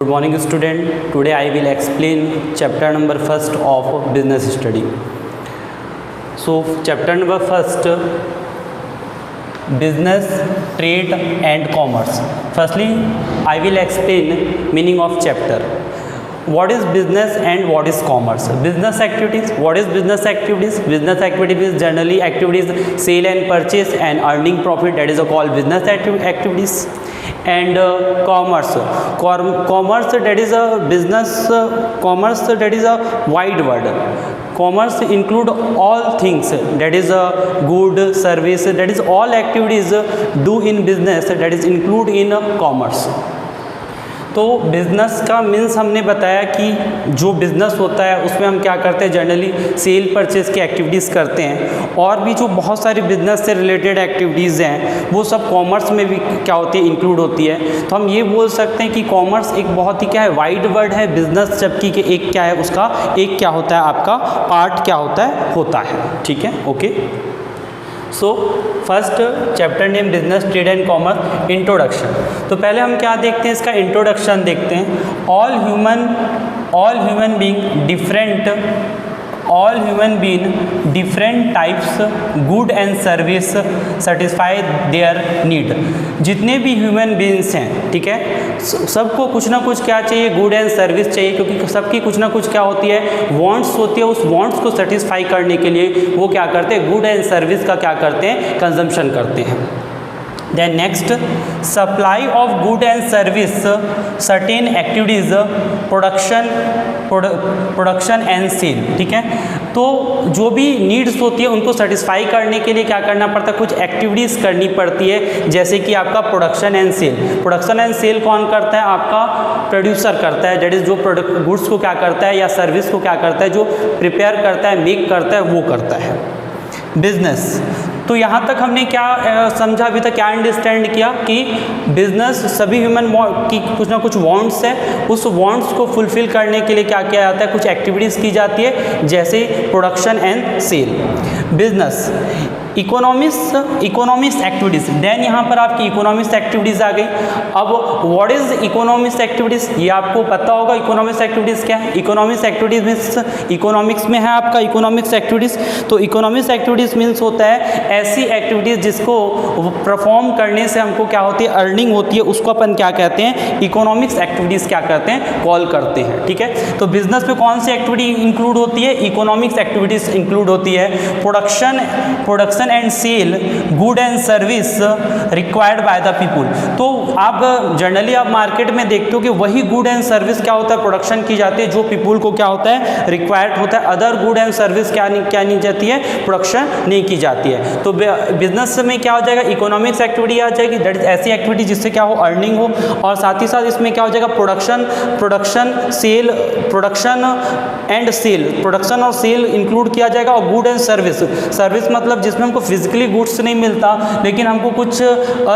Good morning student. Today I will explain chapter number first of business study. So chapter number first, business, trade and commerce. Firstly I will explain meaning of chapter. What is business and what is commerce? Business activities. What is business activities? Business activities generally activities sale and purchase and earning profit, that is called business activities. And commerce, that is a business, commerce that is a wide word. Commerce include all things, that is a good, service, that is all activities do in business, that is include in commerce. तो business का means हमने बताया कि जो business होता है उसमें हम क्या करते हैं, जनरली सेल परचेज़ की एक्टिविटीज़ करते हैं, और भी जो बहुत सारी बिज़नेस से रिलेटेड एक्टिविटीज़ हैं वो सब कॉमर्स में भी क्या होती है, इंक्लूड होती है. तो हम ये बोल सकते हैं कि कॉमर्स एक बहुत ही क्या है, वाइड वर्ड है. बिज़नेस जबकि कि एक क्या है, उसका एक क्या होता है, आपका पार्ट क्या होता है. ठीक है, okay. So first chapter name business, trade and commerce, introduction. तो पहले हम क्या देखते हैं, इसका इंट्रोडक्शन देखते हैं. All human being different types good and service satisfy their need. जितने भी ह्यूमन बीइंग्स हैं, ठीक है, सबको कुछ ना कुछ क्या चाहिए, गुड एंड सर्विस चाहिए, क्योंकि सबकी कुछ ना कुछ क्या होती है, वांट्स होती है. उस वांट्स को सेटिस्फाई करने के लिए वो क्या करते हैं, गुड एंड सर्विस का क्या करते हैं, कंजम्पशन करते हैं. Then next, supply of good and service, certain activities, production and sale. ठीक है, तो जो भी नीड्स होती है उनको सेटिस्फाई करने के लिए क्या करना पड़ता है, कुछ एक्टिविटीज़ करनी पड़ती है, जैसे कि आपका production and sale. Production and sale कौन करता है, आपका प्रोड्यूसर करता है, डेट इज़ जो प्रोडक्ट गुड्स को क्या करता है या सर्विस को क्या करता है, जो प्रिपेयर करता है, मेक करता है, वो करता है. बिजनेस, तो यहाँ तक हमने क्या समझा, अभी तक क्या अंडरस्टैंड किया कि बिजनेस सभी ह्यूमन की कुछ ना कुछ वांट्स है, उस वांट्स को फुलफिल करने के लिए क्या किया जाता है, कुछ एक्टिविटीज़ की जाती है, जैसे production and sale. Business, economics activities. Then यहाँ पर आपकी इकोनॉमिक्स एक्टिविटीज़ आ गई. अब व्हाट इज़ इकोनॉमिक्स एक्टिविटीज़, ये आपको पता होगा. इकोनॉमिक्स एक्टिविटीज़ क्या है, इकोनॉमिक्स एक्टिविटीज़ मीन्स इकोनॉमिक्स में है आपका इकोनॉमिक्स एक्टिविटीज़. तो इकोनॉमिक्स एक्टिविटीज़ मीन्स होता है ऐसी एक्टिविटीज़ जिसको परफॉर्म करने से हमको क्या होती है, अर्निंग होती है, उसको अपन क्या कहते हैं, इकोनॉमिक्स एक्टिविटीज़ क्या करते हैं, कॉल करते हैं. ठीक है, तो बिजनेस में कौन सी एक्टिविटी इंक्लूड होती है, इकोनॉमिक्स एक्टिविटीज़ इंक्लूड होती है. Production and sale good and service required by the people. तो आप जनरली आप मार्केट में देखते हो कि वही गुड एंड सर्विस क्या होता है, प्रोडक्शन की जाती है, जो पीपुल को क्या होता है, रिक्वायर्ड होता है. अदर गुड एंड सर्विस क्या नहीं जाती है, प्रोडक्शन नहीं की जाती है. तो बिजनेस में क्या हो जाएगा, इकोनॉमिक्स एक्टिविटी आ जाएगी, दैट इज ऐसी एक्टिविटी जिससे क्या हो, अर्निंग हो, और साथ ही साथ इसमें क्या हो जाएगा, प्रोडक्शन और सेल इंक्लूड किया जाएगा. और गुड एंड सर्विस मतलब जिसमें हमको फिजिकली गुड्स नहीं मिलता, लेकिन हमको कुछ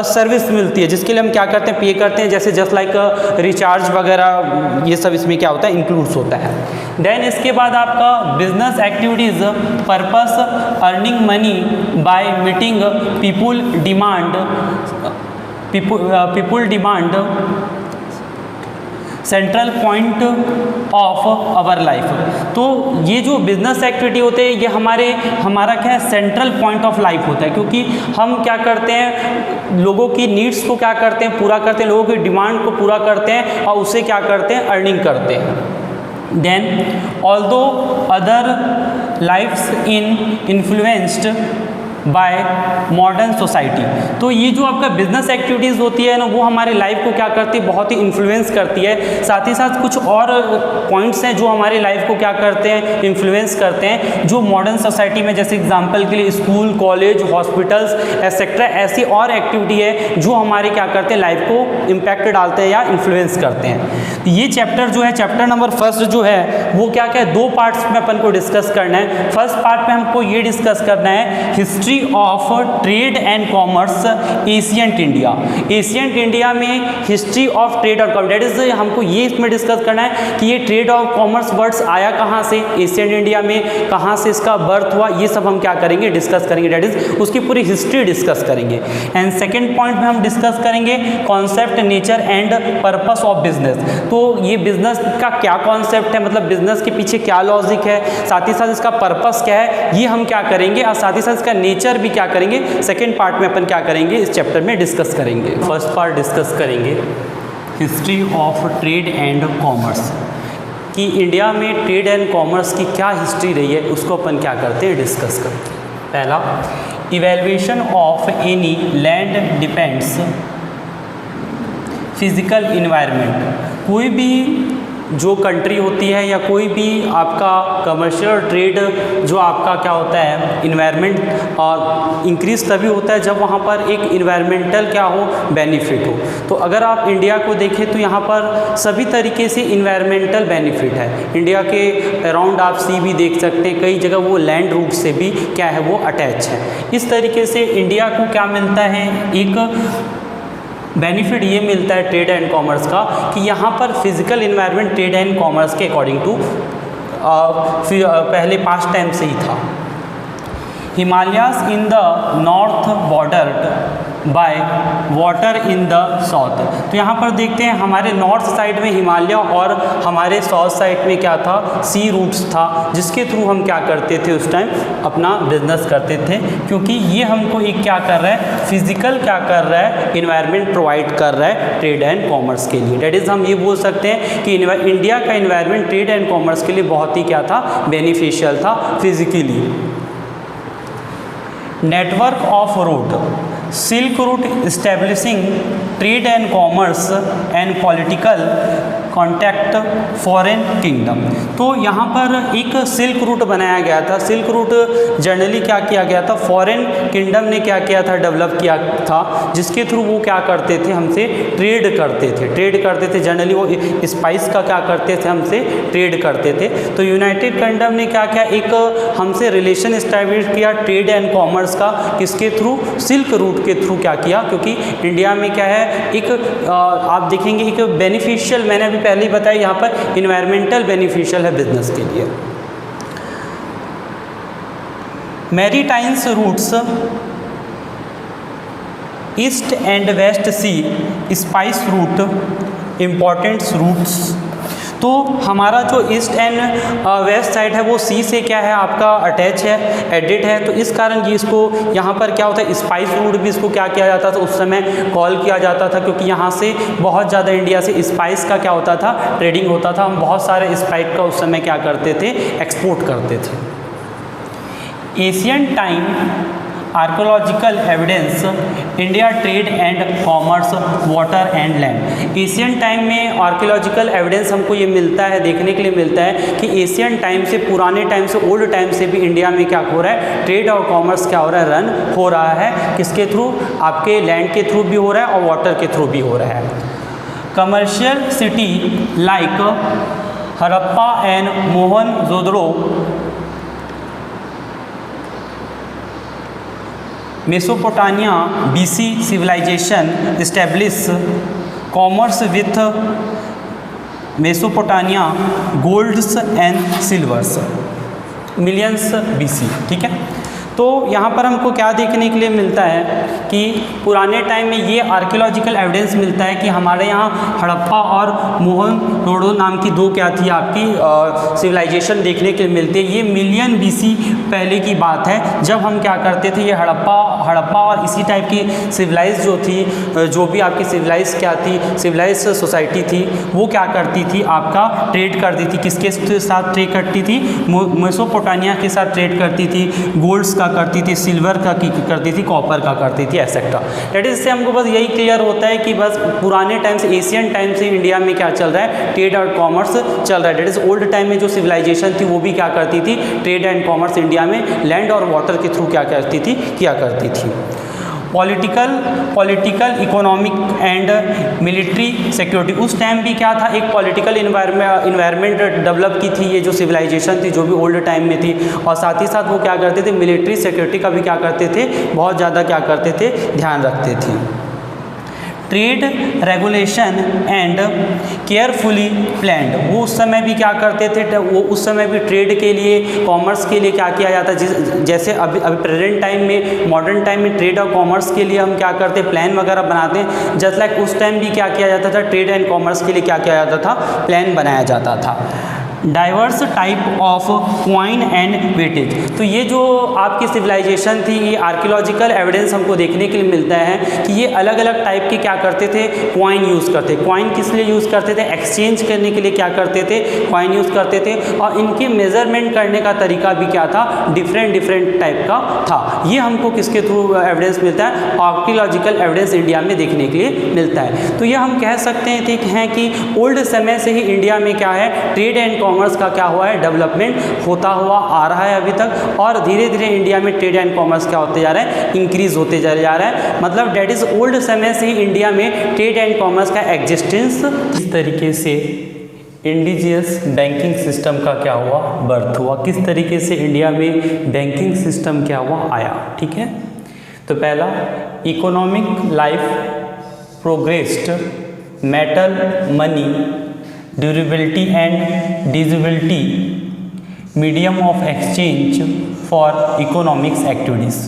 सर्विस मिलती है, जिसके लिए हम क्या करते हैं, पे करते हैं, जैसे जस्ट लाइक रिचार्ज वगैरह, ये सब इसमें क्या होता है, इंक्लूड्स होता है. देन इसके बाद आपका business activities, purpose earning money by meeting people demand central point of our life. तो ये जो बिजनेस एक्टिविटी होते हैं ये हमारा क्या है, सेंट्रल पॉइंट ऑफ लाइफ होता है, क्योंकि हम क्या करते हैं, लोगों की नीड्स को क्या करते हैं, पूरा करते हैं, लोगों की डिमांड को पूरा करते हैं, और उससे क्या करते हैं, अर्निंग करते हैं. Then although other lifes influenced by modern society. तो ये जो आपका बिजनेस एक्टिविटीज़ होती है ना, वो हमारे लाइफ को क्या करती है, बहुत ही इन्फ्लुएंस करती है. साथ ही साथ कुछ और पॉइंट्स हैं जो हमारी लाइफ को क्या करते हैं, इन्फ्लुएंस करते हैं, जो मॉडर्न सोसाइटी में, जैसे एग्जांपल के लिए स्कूल, कॉलेज, हॉस्पिटल्स एक्सेट्रा, ऐसी और एक्टिविटी है जो हमारे क्या करते हैं, लाइफ को इम्पैक्ट डालते हैं या इन्फ्लुएंस करते हैं. तो ये चैप्टर जो है, चैप्टर नंबर फर्स्ट जो है वो क्या क्या है, दो पार्ट्स में अपन को डिस्कस करना है. फर्स्ट पार्ट में हमको ये डिस्कस करना है history history of trade and commerce ancient India. Ancient India में हिस्ट्री ऑफ ट्रेड और कॉमर्स, डेट इज हमको ये इसमें डिस्कस करना है कि ये ट्रेड और कॉमर्स वर्ड्स आया कहाँ से, एशियंट इंडिया में कहाँ से इसका बर्थ हुआ, ये सब हम क्या करेंगे, डिस्कस करेंगे। डेट इज उसकी पूरी हिस्ट्री डिस्कस करेंगे। एंड सेकेंड पॉइंट में हम डिस्कस करेंगे concept, nature and purpose of business. तो ये बिजनेस का क्या कॉन्सेप्ट है, मतलब बिजनेस के पीछे क्या लॉजिक है, साथ ही साथ इसका पर्पस क्या है, ये हम क्या करेंगे, और साथ ही साथ इसका नेचर भी क्या करेंगे, सेकेंड पार्ट में अपन क्या करेंगे, इस चैप्टर में डिस्कस करेंगे। फर्स्ट पार्ट डिस्कस करेंगे history of trade and commerce, कि इंडिया में ट्रेड एंड कॉमर्स की क्या हिस्ट्री रही है, उसको अपन क्या करते हैं, डिस्कस करते हैं। पहला, evaluation of any land depends physical environment. कोई भी जो कंट्री होती है या कोई भी आपका कमर्शियल ट्रेड जो आपका क्या होता है, इन्वायरमेंट और इंक्रीज तभी होता है जब वहाँ पर एक इन्वायरमेंटल क्या हो, बेनिफिट हो। तो अगर आप इंडिया को देखें तो यहाँ पर सभी तरीके से इन्वायरमेंटल बेनिफिट है। इंडिया के अराउंड आप सी भी देख सकते हैं, कई जगह वो लैंड रूट से भी क्या है, वो अटैच है। इस तरीके से इंडिया को क्या मिलता है, एक बेनिफिट ये मिलता है ट्रेड एंड कॉमर्स का, कि यहाँ पर physical environment trade and commerce के अकॉर्डिंग टू पहले पास्ट टाइम से ही था। Himalayas in the north bordered by water in the south. तो यहाँ पर देखते हैं हमारे नॉर्थ साइड में हिमालय और हमारे साउथ साइड में क्या था, सी रूट्स था, जिसके थ्रू हम क्या करते थे उस टाइम अपना बिजनेस करते थे, क्योंकि ये हमको एक क्या कर रहा है, फिजिकल क्या कर रहा है, इन्वायरमेंट प्रोवाइड कर रहा है ट्रेड एंड कॉमर्स के लिए। डेट इज़ हम ये बोल सकते हैं कि इंडिया का इन्वायरमेंट ट्रेड एंड कॉमर्स के लिए बहुत ही क्या था, बेनिफिशियल था physically. Network of route, silk route establishing trade and commerce and political contact foreign kingdom. तो यहाँ पर एक सिल्क रूट बनाया गया था। सिल्क रूट जनरली क्या किया गया था, फॉरेन किंगडम ने क्या किया था, डेवलप किया था, जिसके थ्रू वो क्या करते थे, हमसे ट्रेड करते थे। जनरली वो स्पाइस का क्या करते थे, हमसे ट्रेड करते थे। तो यूनाइटेड किंगडम ने क्या किया, एक हमसे रिलेशन इस्टेब्लिश किया ट्रेड एंड कॉमर्स का, किसके थ्रू, सिल्क रूट के थ्रू क्या किया, क्योंकि इंडिया में क्या है, एक आप देखेंगे एक बेनिफिशियल, मैंने अभी पहले ही बताया यहाँ पर इन्वायरमेंटल बेनिफिशियल है बिजनेस के लिए। Maritimes routes, east and west sea spice route, important routes. तो हमारा जो ईस्ट एंड वेस्ट साइड है वो सी से क्या है, आपका अटैच है, एडिट है। तो इस कारण ये इसको यहाँ पर क्या होता है, स्पाइस रूट भी इसको क्या किया जाता था, उस समय कॉल किया जाता था, क्योंकि यहाँ से बहुत ज़्यादा इंडिया से स्पाइस का क्या होता था, ट्रेडिंग होता था। हम बहुत सारे स्पाइस का उस समय क्या करते थे, एक्सपोर्ट करते थे। Asian time archaeological evidence, India trade and commerce, water and land. Asian time में आर्कोलॉजिकल एविडेंस हमको ये मिलता है, देखने के लिए मिलता है कि एशियन टाइम से, पुराने टाइम से, ओल्ड टाइम से भी इंडिया में क्या हो रहा है, ट्रेड और कॉमर्स क्या हो रहा है, रन हो रहा है। किसके थ्रू, आपके लैंड के थ्रू भी हो रहा है और वाटर के थ्रू भी हो रहा है। Commercial city like Harappa and Mohenjodaro, Mesopotamia BC civilization established commerce with Mesopotamia, golds and silvers, millions BC। ठीक है, तो यहाँ पर हमको क्या देखने के लिए मिलता है कि पुराने टाइम में ये आर्कियोलॉजिकल एविडेंस मिलता है कि हमारे यहाँ हड़प्पा और मोहनजोदड़ो नाम की दो क्या थी, आपकी सिविलाइजेशन देखने के लिए मिलती है। ये मिलियन BC पहले की बात है, जब हम क्या करते थे, ये हड़प्पा और इसी टाइप की सिविलाइज जो थी, जो भी आपकी सिविलाइज क्या थी, सिविलाइज सोसाइटी थी, वो क्या करती थी, आपका ट्रेड करती थी। किसके साथ ट्रेड करती थी, मेसोपोटामिया के साथ ट्रेड करती थी, गोल्ड्स का करती थी, सिल्वर का करती थी, कॉपर का करती थी, एक्सेट्रा। डेट इज से हमको बस यही क्लियर होता है कि बस पुराने टाइम से, एशियन टाइम से इंडिया में क्या चल रहा है, ट्रेड और कॉमर्स चल रहा है। डेट इज ओल्ड टाइम में जो सिविलाइजेशन थी वो भी क्या करती थी, ट्रेड एंड कॉमर्स इंडिया में लैंड और वाटर के थ्रू क्या करती थी, किया करती थी। Political economic and military security. उस टाइम भी क्या था, एक पॉलिटिकल इन्वायरमेंट डेवलप की थी ये जो सिविलाइजेशन थी जो भी ओल्ड टाइम में थी, और साथ ही साथ वो क्या करते थे, मिलिट्री सिक्योरिटी का भी क्या करते थे, बहुत ज़्यादा क्या करते थे, ध्यान रखते थे। Trade regulation and carefully planned, वो उस समय भी क्या करते थे, वो उस समय भी ट्रेड के लिए, कॉमर्स के लिए क्या किया जाता, जैसे अभी प्रेजेंट टाइम में, मॉडर्न टाइम में ट्रेड और कॉमर्स के लिए हम क्या करते हैं, प्लान वगैरह बनाते हैं, जस्ट लाइक उस टाइम भी क्या किया जाता था, ट्रेड एंड कॉमर्स के लिए क्या किया जाता था, प्लान बनाया जाता था। Diverse type of coin and weightage, तो ये जो आपकी सिविलाइजेशन थी, ये आर्कियोलॉजिकल एविडेंस हमको देखने के लिए मिलता है कि ये अलग अलग टाइप के क्या करते थे, क्वाइन यूज़ करते। क्वाइन किस लिए यूज़ करते थे, एक्सचेंज करने के लिए क्या करते थे, क्वाइन यूज़ करते थे, और इनके मेजरमेंट करने का तरीका भी क्या था, डिफरेंट टाइप का था। ये हमको किसके थ्रू एविडेंस मिलता है, आर्कियोलॉजिकल एविडेंस इंडिया में देखने के लिए मिलता है। तो ये हम कह सकते हैं कि ओल्ड समय से ही इंडिया में क्या है, ट्रेड एंड कॉमर्स का क्या हुआ है, डेवलपमेंट होता हुआ आ रहा है अभी तक, और धीरे धीरे इंडिया में ट्रेड एंड कॉमर्स क्या होते जा रहा है, इंक्रीज होते जा रहा है। मतलब डेट इज ओल्ड समय से ही इंडिया में ट्रेड एंड कॉमर्स का एग्जिस्टेंस, इस तरीके से इंडिजियस बैंकिंग सिस्टम का क्या हुआ, बर्थ हुआ, किस तरीके से इंडिया में बैंकिंग सिस्टम क्या हुआ, आया। ठीक है, तो पहला, economic life progressed, metal money, durability and divisibility, medium of exchange for economics activities.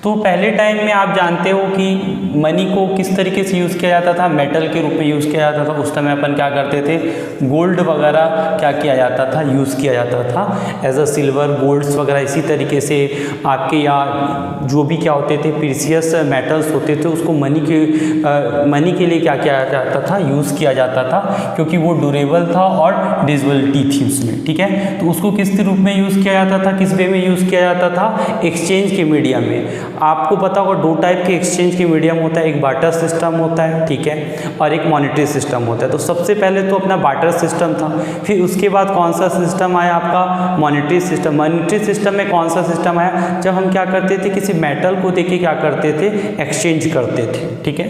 तो पहले टाइम में आप जानते हो कि मनी को किस तरीके से यूज़ किया जाता था, मेटल के रूप में यूज़ किया जाता था। उस समय अपन क्या करते थे, गोल्ड वगैरह क्या किया जाता था, यूज़ किया जाता था एज अ सिल्वर, गोल्ड्स वगैरह। इसी तरीके से आपके यहाँ जो भी क्या होते थे, प्रीसियस मेटल्स होते थे, उसको मनी के लिए क्या किया जाता था, यूज़ किया जाता था, क्योंकि वो ड्यूरेबल था और डिजिबिलिटी थी उसमें। ठीक है, तो उसको किस रूप में यूज़ किया जाता था, किस वे में यूज़ किया जाता था, एक्सचेंज के मीडियम में। आपको पता होगा दो टाइप के एक्सचेंज के मीडियम होता है, एक बार्टर सिस्टम होता है, ठीक है, और एक मॉनेटरी सिस्टम होता है। तो सबसे पहले तो अपना बार्टर सिस्टम था, फिर उसके बाद कौन सा सिस्टम आया, आपका मॉनेटरी सिस्टम। मॉनेटरी सिस्टम में कौन सा सिस्टम आया, जब हम क्या करते थे, किसी मेटल को देके क्या करते थे, एक्सचेंज करते थे। ठीक है,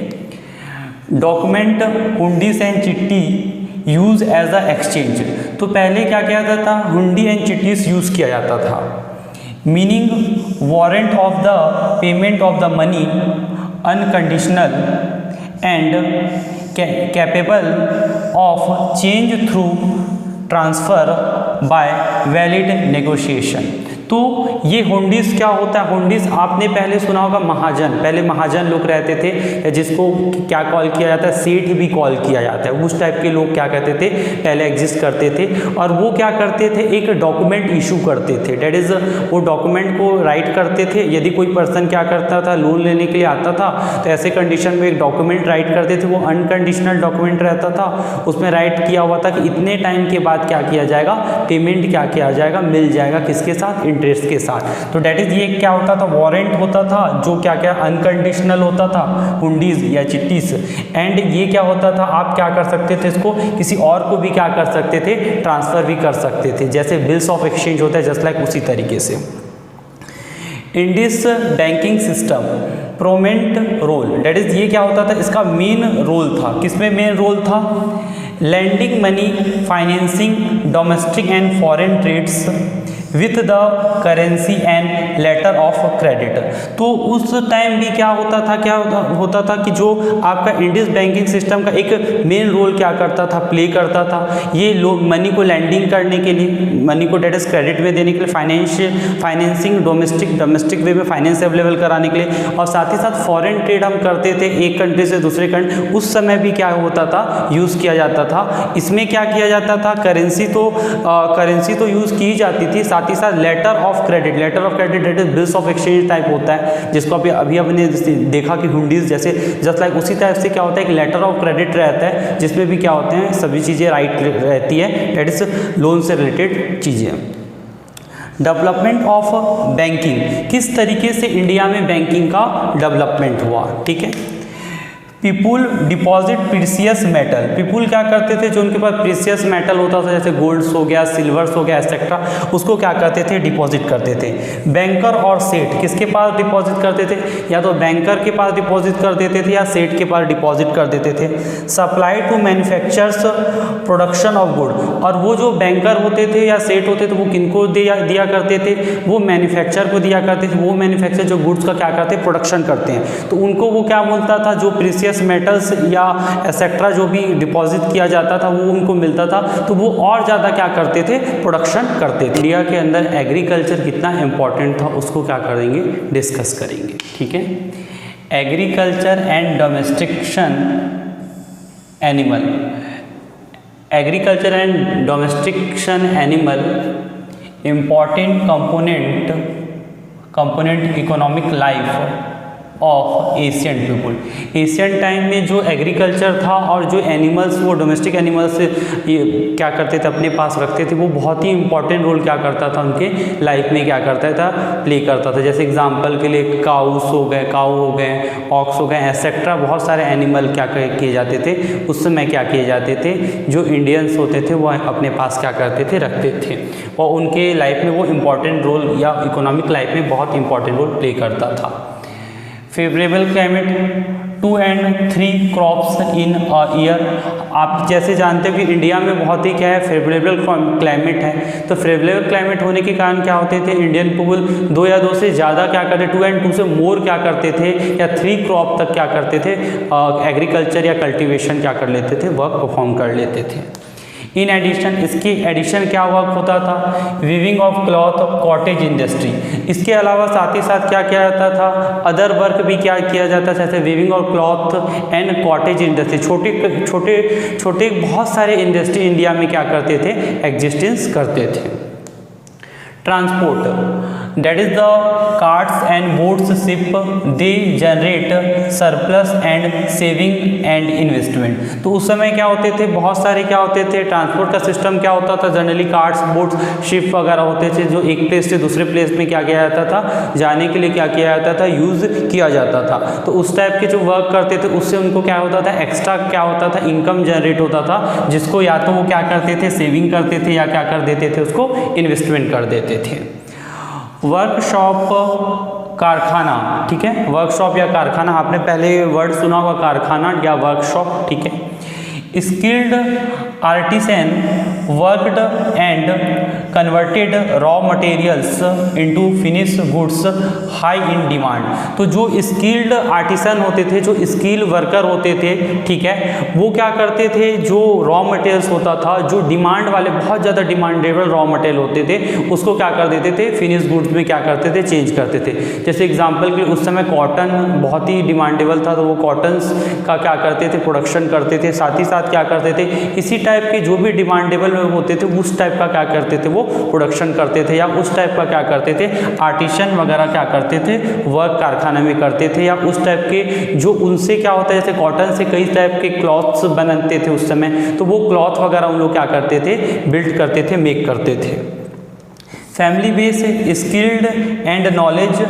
डॉक्यूमेंट, हुंडीज एंड चिट्ठी यूज एज अ एक्सचेंज। तो पहले क्या किया जाता था, हुंडी एंड चिट्ठीज यूज़ किया जाता था। Meaning warrant of the payment of the money, unconditional and capable of change through transfer bye valid negotiation. तो ये हुंडीज क्या होता है, हुंडीज आपने पहले सुना होगा महाजन, पहले महाजन लोग रहते थे, जिसको क्या कॉल किया जाता है, सेठ भी कॉल किया जाता है। उस टाइप के लोग क्या कहते थे, पहले एग्जिस्ट करते थे, और वो क्या करते थे, एक डॉक्यूमेंट इशू करते थे। डेट इज़ वो डॉक्यूमेंट को राइट करते थे। यदि कोई पर्सन क्या करता था, लोन लेने के लिए आता था, तो ऐसे कंडीशन में एक डॉक्यूमेंट राइट करते थे। वो अनकंडीशनल डॉक्यूमेंट रहता था, उसमें राइट किया हुआ था कि इतने टाइम के बाद क्या किया जाएगा, पेमेंट क्या किया जाएगा, मिल जाएगा, किसके साथ, इंटरेस्ट के साथ। तो डेट इज ये क्या होता था, वारंट होता था, जो क्या क्या अनकंडीशनल होता था, हुंडीज या चिट्ठीज। एंड ये क्या होता था, आप क्या कर सकते थे, इसको किसी और को भी क्या कर सकते थे, ट्रांसफ़र भी कर सकते थे, जैसे बिल्स ऑफ एक्सचेंज होता है, जस्ट लाइक उसी तरीके से। India's banking system prominent role, that is ये क्या होता था, इसका मेन रोल था, किसमें मेन रोल था, lending money, financing domestic and foreign trades with the currency and letter of credit. तो उस टाइम भी क्या होता था कि जो आपका इंडियन बैंकिंग सिस्टम का एक मेन रोल क्या करता था, प्ले करता था। ये लोग मनी को लैंडिंग करने के लिए, मनी को डेट इज क्रेडिट में देने के लिए, फाइनेंसिंग डोमेस्टिक वे में फाइनेंस अवेलेबल कराने के लिए, और साथ ही साथ फॉरेन ट्रेड हम करते थे एक कंट्री से दूसरे कंट्री, उस समय भी क्या होता था, यूज़ किया जाता था। इसमें क्या किया जाता था, करेंसी तो यूज़ की जाती थी, साथ ही साथ letter of credit that is bills of exchange type होता है, जिसको अभी हमने देखा कि हुंडीज जैसे, जस्ट लाइक उसी टाइप से क्या होता है, एक लेटर ऑफ क्रेडिट रहता है, जिसमें भी क्या होते हैं, सभी चीज़ें राइट रहती है, डेट इज लोन से रिलेटेड चीज़ें। डेवलपमेंट ऑफ बैंकिंग, किस तरीके से इंडिया में बैंकिंग का डेवलपमेंट हुआ। ठीक है, people deposit precious metal, people क्या करते थे, जो उनके पास प्रीसियस मेटल होता था जैसे गोल्ड्स हो गया, सिल्वर्स हो गया एक्सेट्रा, उसको क्या करते थे, डिपॉजिट करते थे। बैंकर और सेठ किसके पास डिपॉजिट करते थे, या तो बैंकर के पास डिपॉजिट कर देते थे या सेठ के पास डिपॉजिट कर देते थे। Supply to manufacturers production of good, और वो जो बैंकर होते थे या सेठ होते थे वो किनको दिया करते थे, वो मैन्युफैक्चर को दिया करते थे। वो मैन्युफैक्चर जो गुड्स का क्या करते हैं, प्रोडक्शन करते हैं, तो उनको वो क्या बोलता था, जो प्रीसियस मेटल्स या एक्सेट्रा जो भी डिपॉजिट किया जाता था वो उनको मिलता था, तो वो और ज़्यादा क्या करते थे, प्रोडक्शन करते थे। इंडिया के अंदर एग्रीकल्चर कितना इंपॉर्टेंट था उसको क्या करेंगे, डिस्कस करेंगे। ठीक है, agriculture and domestication animal, agriculture and domestication animal important component economic life of Asian people. Asian time में जो एग्रीकल्चर था और जो एनिमल्स, वो डोमेस्टिक एनिमल्स ये क्या करते थे, अपने पास रखते थे, वो बहुत ही इंपॉर्टेंट रोल क्या करता था, उनके लाइफ में क्या करता था, प्ले करता था। जैसे एग्जांपल के लिए काऊ हो गए, ऑक्स हो गए, एक्सेट्रा, बहुत सारे एनिमल क्या किए जाते थे उस समय, क्या किए जाते थे, जो इंडियंस होते थे वो अपने पास क्या करते थे, रखते थे, और उनके लाइफ में वो इम्पॉर्टेंट रोल या इकोनॉमिक लाइफ में बहुत इंपॉर्टेंट रोल प्ले करता था। Favourable climate 2 and 3 crops in a year. आप जैसे जानते हो कि इंडिया में बहुत ही क्या है, फेवरेबल क्लाइमेट है, तो फेवरेबल क्लाइमेट होने के कारण क्या होते थे, इंडियन पीपल 2 या 2 से ज़्यादा क्या करते, 2 and 2 से मोर क्या करते थे, या 3 क्रॉप तक क्या करते थे, एग्रीकल्चर या कल्टिवेशन क्या कर लेते थे, वर्क परफॉर्म कर लेते थे। इन एडिशन, इसकी एडिशन क्या वर्क होता था, weaving of cloth, cottage industry. इसके अलावा साथ ही साथ क्या किया जाता था, अदर वर्क भी क्या किया जाता था, जैसे weaving of cloth and cottage industry. छोटे बहुत सारे इंडस्ट्री इंडिया में क्या करते थे, एग्जिस्टेंस करते थे। Transport, that is the carts and boats ship, they generate surplus and saving and investment। तो उस समय क्या होते थे, बहुत सारे क्या होते थे, ट्रांसपोर्ट का सिस्टम क्या होता था, जनरली कार्ट्स, बोट्स, शिप वगैरह होते थे, जो एक प्लेस से दूसरे प्लेस में क्या किया जाता था, जाने के लिए क्या किया जाता था, यूज़ किया जाता था। तो उस टाइप के जो वर्क करते थे उससे उनको क्या होता था, एक्स्ट्रा क्या होता था, इनकम जनरेट होता था, जिसको या तो वो क्या करते थे, सेविंग करते थे, या क्या कर देते थे, उसको इन्वेस्टमेंट कर देते थे। वर्कशॉप, कारखाना, ठीक है, वर्कशॉप या कारखाना, आपने पहले वर्ड सुना होगा कारखाना या वर्कशॉप, ठीक है। Skilled artisan worked and converted raw materials into finish goods high in demand. तो जो स्किल्ड आर्टिसन होते थे, जो स्किल वर्कर होते थे, ठीक है, वो क्या करते थे, जो रॉ मटेरियल्स होता था, जो डिमांड वाले बहुत ज़्यादा डिमांडेबल रॉ मटेरियल होते थे, उसको क्या कर देते थे, फिनिश गुड्स में क्या करते थे, चेंज करते थे। जैसे एग्जांपल के लिए उस समय कॉटन बहुत ही डिमांडेबल था, तो वो कॉटन्स का क्या करते थे, प्रोडक्शन करते थे, साथ ही साथ क्या करते थे, इसी टाइप के जो भी डिमांडेबल होते थे उस टाइप का क्या करते थे, वो प्रोडक्शन करते थे, या उस टाइप का क्या करते थे, आर्टिशन वगैरह क्या करते थे, वर्क कारखाने में करते थे, या उस टाइप के जो उनसे क्या होता है, जैसे कॉटन से कई टाइप के क्लॉथ्स बनते थे उस समय, तो वो क्लॉथ वगैरह उन लोग क्या करते थे, बिल्ड करते थे, मेक करते थे। Family base, skilled and knowledge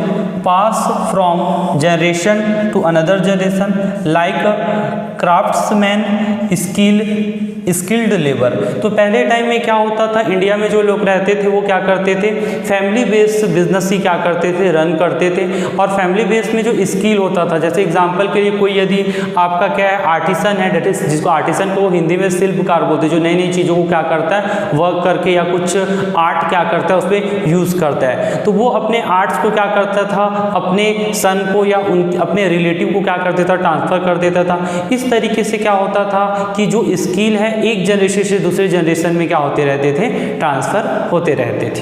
pass from generation to another generation, like craftsman, skilled labour. तो पहले टाइम में क्या होता था, इंडिया में जो लोग रहते थे वो क्या करते थे, फैमिली बेस्ड बिजनेस ही क्या करते थे, रन करते थे। और फैमिली बेस में जो स्किल होता था, जैसे एग्जांपल के लिए कोई यदि आपका क्या है, आर्टिसन है, डेट इज, जिसको आर्टिसन को हिंदी में शिल्पकार बोलते हैं, जो नई नई चीज़ों को क्या करता है, वर्क करके या कुछ आर्ट क्या करता है, उस पर यूज़ करता है। तो वो अपने आर्ट्स को क्या करता था, अपने सन को या अपने रिलेटिव को क्या कर देता, ट्रांसफ़र कर देता था। इस तरीके से क्या होता था कि जो स्किल है एक जनरेशन से दूसरे जनरेशन में क्या होते रहते थे, ट्रांसफ़र होते रहते थे।